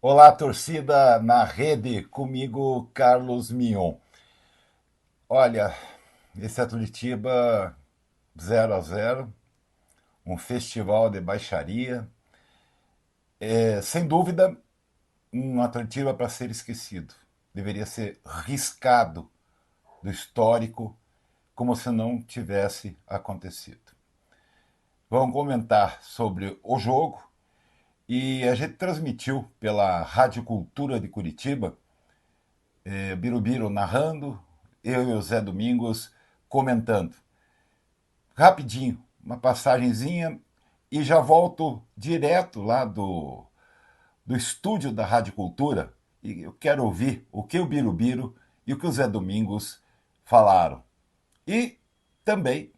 Olá, torcida na rede, comigo, Carlos Mignon. Olha, esse Atletiba 0-0, um festival de baixaria. Sem dúvida, um Atletiba para ser esquecido. Deveria ser riscado do histórico, como se não tivesse acontecido. Vamos comentar sobre o jogo e a gente transmitiu pela Rádio Cultura de Curitiba, Birubiru narrando, eu e o Zé Domingos comentando. Rapidinho, uma passagenzinha e já volto direto lá do estúdio da Rádio Cultura e eu quero ouvir o que o Birubiru e o que o Zé Domingos falaram. E também,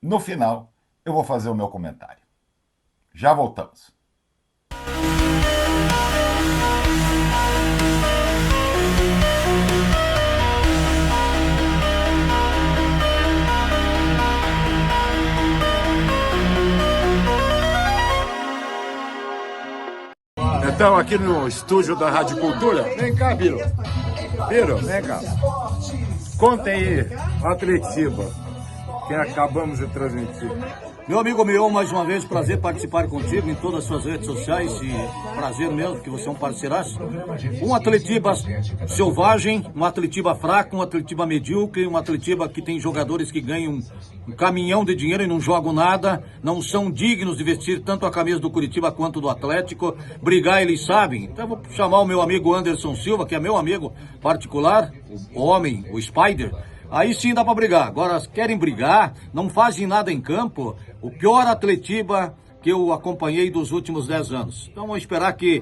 no final, eu vou fazer o meu comentário. Já voltamos. Então, aqui no estúdio da Rádio Cultura, vem cá, Biro. Biro, vem cá. Conta aí, Atletiba, que acabamos de transmitir. Meu amigo Mion, mais uma vez, prazer participar contigo em todas as suas redes sociais e prazer mesmo, que você é um parceiraço. Um Atletiba selvagem, um Atletiba fraco, um Atletiba medíocre, um Atletiba que tem jogadores que ganham um caminhão de dinheiro e não jogam nada, não são dignos de vestir tanto a camisa do Curitiba quanto do Atlético. Brigar eles sabem. Então eu vou chamar o meu amigo Anderson Silva, que é meu amigo particular, o homem, o Spider. Aí sim dá pra brigar. Agora, querem brigar, não fazem nada em campo. O pior Atletiba que eu acompanhei dos últimos 10 anos. Então, vamos esperar que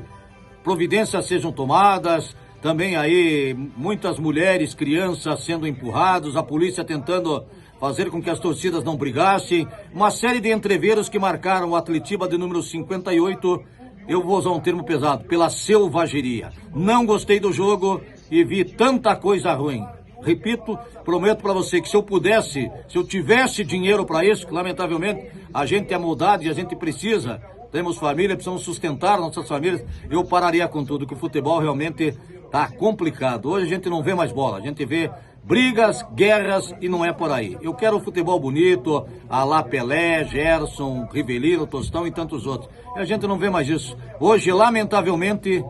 providências sejam tomadas. Também aí, muitas mulheres, crianças sendo empurrados, a polícia tentando fazer com que as torcidas não brigassem. Uma série de entreveros que marcaram o Atletiba de número 58. Eu vou usar um termo pesado, pela selvageria. Não gostei do jogo e vi tanta coisa ruim. Repito, prometo para você que se eu pudesse, se eu tivesse dinheiro para isso, que lamentavelmente a gente é moldado e a gente precisa, temos família, precisamos sustentar nossas famílias, eu pararia com tudo, que o futebol realmente tá complicado. Hoje a gente não vê mais bola, a gente vê brigas, guerras e não é por aí. Eu quero um futebol bonito, a lá Pelé, Gerson, Rivelino, Tostão e tantos outros. E a gente não vê mais isso. Hoje, lamentavelmente,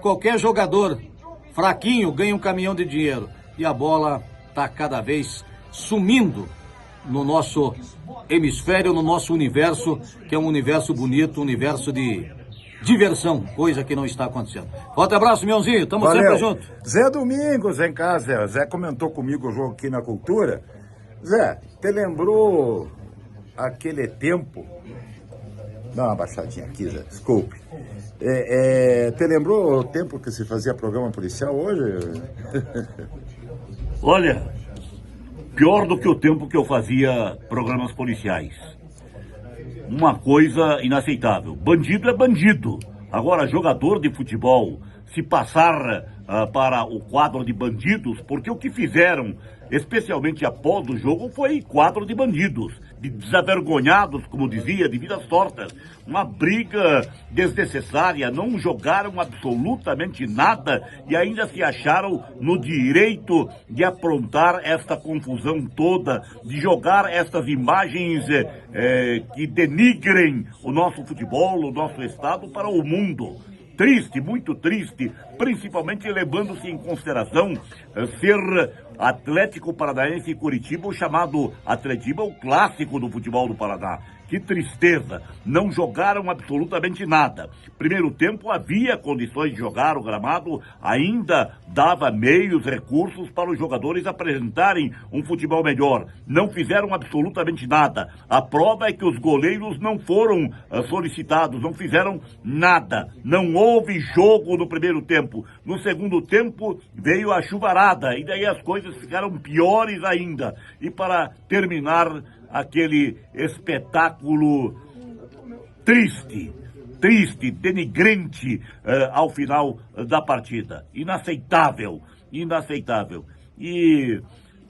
qualquer jogador fraquinho ganha um caminhão de dinheiro e a bola está cada vez sumindo no nosso hemisfério, no nosso universo, que é um universo bonito, um universo de diversão, coisa que não está acontecendo. Forte abraço, Mionzinho, tamo sempre junto. Zé Domingos, vem cá, Zé. Zé comentou comigo o jogo aqui na Cultura. Zé, te lembrou aquele tempo? Dá uma baixadinha aqui, Zé, desculpe. Te lembrou o tempo que se fazia programa policial hoje? Olha, pior do que o tempo que eu fazia programas policiais. Uma coisa inaceitável. Bandido é bandido. Agora, jogador de futebol, se passar para o quadro de bandidos, porque o que fizeram, especialmente após o jogo, foi quadro de bandidos, de desavergonhados, como dizia, de vidas tortas. Uma briga desnecessária, não jogaram absolutamente nada e ainda se acharam no direito de aprontar esta confusão toda, de jogar estas imagens que denigrem o nosso futebol, o nosso estado para o mundo. Triste, muito triste, principalmente levando-se em consideração ser Atlético Paranaense e Curitiba, o chamado Atletiba, o clássico do futebol do Paraná. Que tristeza, não jogaram absolutamente nada. Primeiro tempo havia condições de jogar, o gramado ainda dava meios, recursos para os jogadores apresentarem um futebol melhor. Não fizeram absolutamente nada. A prova é que os goleiros não foram solicitados, não fizeram nada. Não houve jogo no primeiro tempo. No segundo tempo veio a chuvarada e daí as coisas ficaram piores ainda. E para terminar, aquele espetáculo triste, denigrante ao final da partida. Inaceitável. E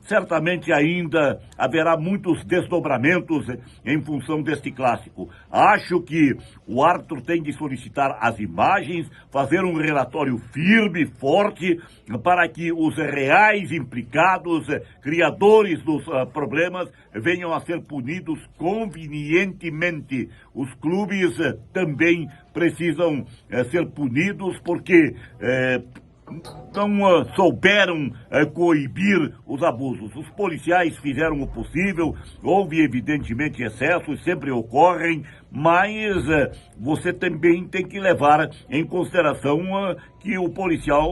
certamente ainda haverá muitos desdobramentos em função deste clássico. Acho que o árbitro tem de solicitar as imagens, fazer um relatório firme, forte, para que os reais implicados, criadores dos problemas, venham a ser punidos convenientemente. Os clubes também precisam ser punidos porque não souberam coibir os abusos. Os policiais fizeram o possível, houve evidentemente excessos, sempre ocorrem, mas você também tem que levar em consideração que o policial,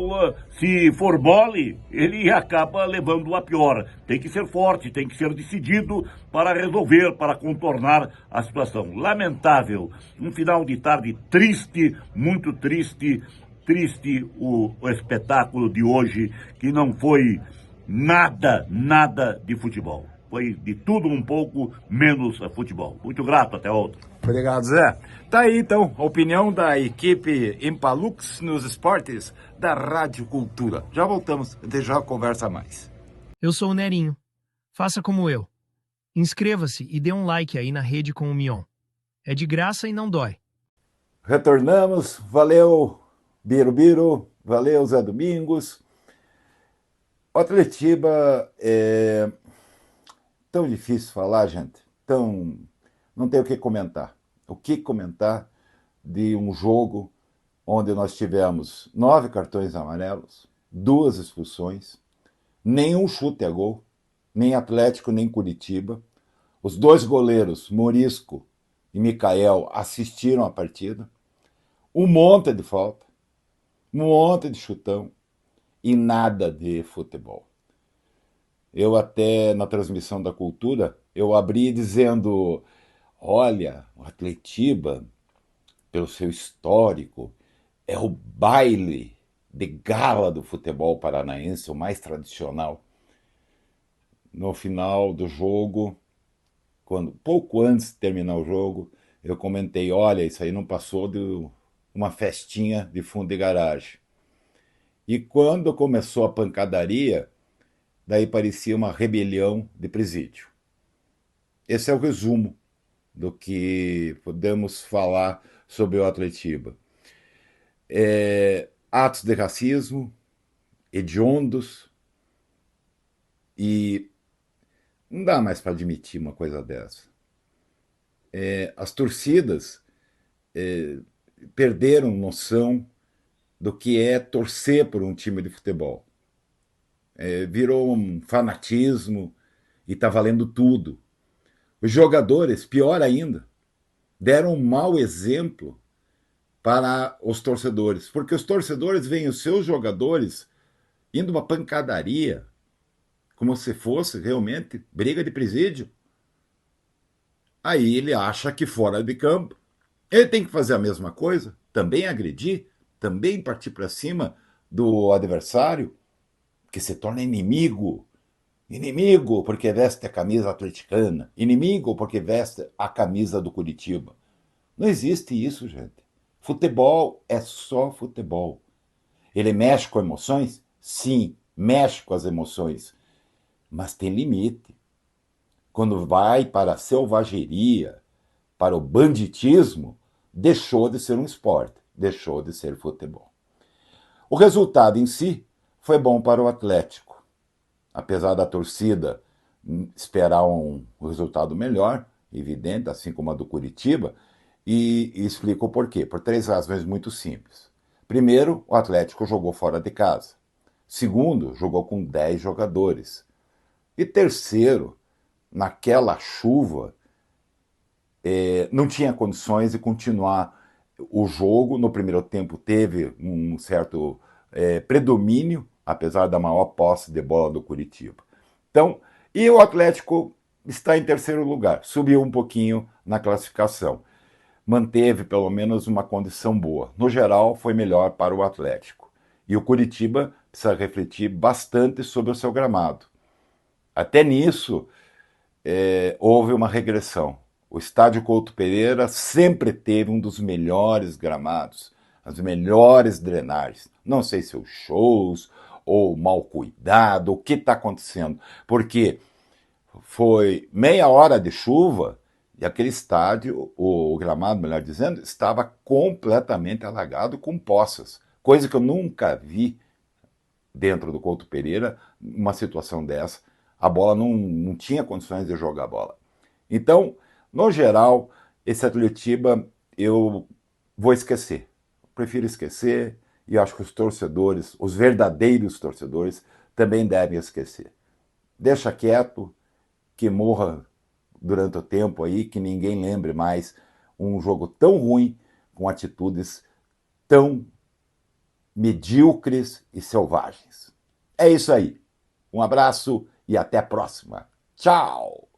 se for mole, ele acaba levando a pior. Tem que ser forte, tem que ser decidido para resolver, para contornar a situação. Lamentável, um final de tarde triste, muito triste, o espetáculo de hoje, que não foi nada de futebol. Foi de tudo um pouco, menos futebol. Muito grato, até outra. Obrigado, Zé. Tá aí, então, a opinião da equipe Impalux nos esportes da Rádio Cultura. Já voltamos, já conversa mais. Eu sou o Nerinho. Faça como eu. Inscreva-se e dê um like aí na rede com o Mion. É de graça e não dói. Retornamos, valeu Birubiru, valeu Zé Domingos. O Atletiba é tão difícil falar, gente, não tem o que comentar. O que comentar de um jogo onde nós tivemos 9 cartões amarelos, 2 expulsões, nenhum chute a gol, nem Atlético, nem Curitiba. Os 2 goleiros, Morisco e Micael, assistiram a partida. Um monte de falta, um monte de chutão e nada de futebol. Eu até, na transmissão da Cultura, eu abri dizendo, olha, o Atletiba, pelo seu histórico, é o baile de gala do futebol paranaense, o mais tradicional. No final do jogo, pouco antes de terminar o jogo, eu comentei, olha, isso aí não passou de uma festinha de fundo de garagem. E quando começou a pancadaria, daí parecia uma rebelião de presídio. Esse é o resumo do que podemos falar sobre o Atletiba. Atos de racismo, hediondos, e não dá mais para admitir uma coisa dessa. As torcidas perderam noção do que é torcer por um time de futebol. Virou um fanatismo e está valendo tudo. Os jogadores, pior ainda, deram um mau exemplo para os torcedores, porque os torcedores veem os seus jogadores indo uma pancadaria, como se fosse realmente briga de presídio. Aí ele acha que fora de campo ele tem que fazer a mesma coisa, também agredir, também partir para cima do adversário, que se torna inimigo. Inimigo porque veste a camisa atleticana, inimigo porque veste a camisa do Curitiba. Não existe isso, gente. Futebol é só futebol. Ele mexe com emoções? Sim, mexe com as emoções. Mas tem limite. Quando vai para a selvageria, para o banditismo, deixou de ser um esporte, deixou de ser futebol. O resultado em si foi bom para o Atlético. Apesar da torcida esperar um resultado melhor, evidente, assim como a do Curitiba, e explico o porquê. Por 3 razões muito simples. Primeiro, o Atlético jogou fora de casa. Segundo, jogou com 10 jogadores. E terceiro, naquela chuva, não tinha condições de continuar o jogo. No primeiro tempo teve um certo predomínio, apesar da maior posse de bola do Curitiba. Então, e o Atlético está em terceiro lugar, subiu um pouquinho na classificação. Manteve pelo menos uma condição boa. No geral, foi melhor para o Atlético. E o Curitiba precisa refletir bastante sobre o seu gramado. Até nisso, houve uma regressão. O estádio Couto Pereira sempre teve um dos melhores gramados, as melhores drenagens. Não sei se os shows ou mal cuidado, o que está acontecendo? Porque foi meia hora de chuva e aquele estádio, o gramado, melhor dizendo, estava completamente alagado com poças, coisa que eu nunca vi dentro do Couto Pereira, uma situação dessa. A bola não tinha condições de jogar a bola. Então, no geral, esse Atletiba eu vou esquecer. Prefiro esquecer e acho que os torcedores, os verdadeiros torcedores, também devem esquecer. Deixa quieto, que morra durante o tempo aí, que ninguém lembre mais um jogo tão ruim, com atitudes tão medíocres e selvagens. É isso aí. Um abraço e até a próxima. Tchau!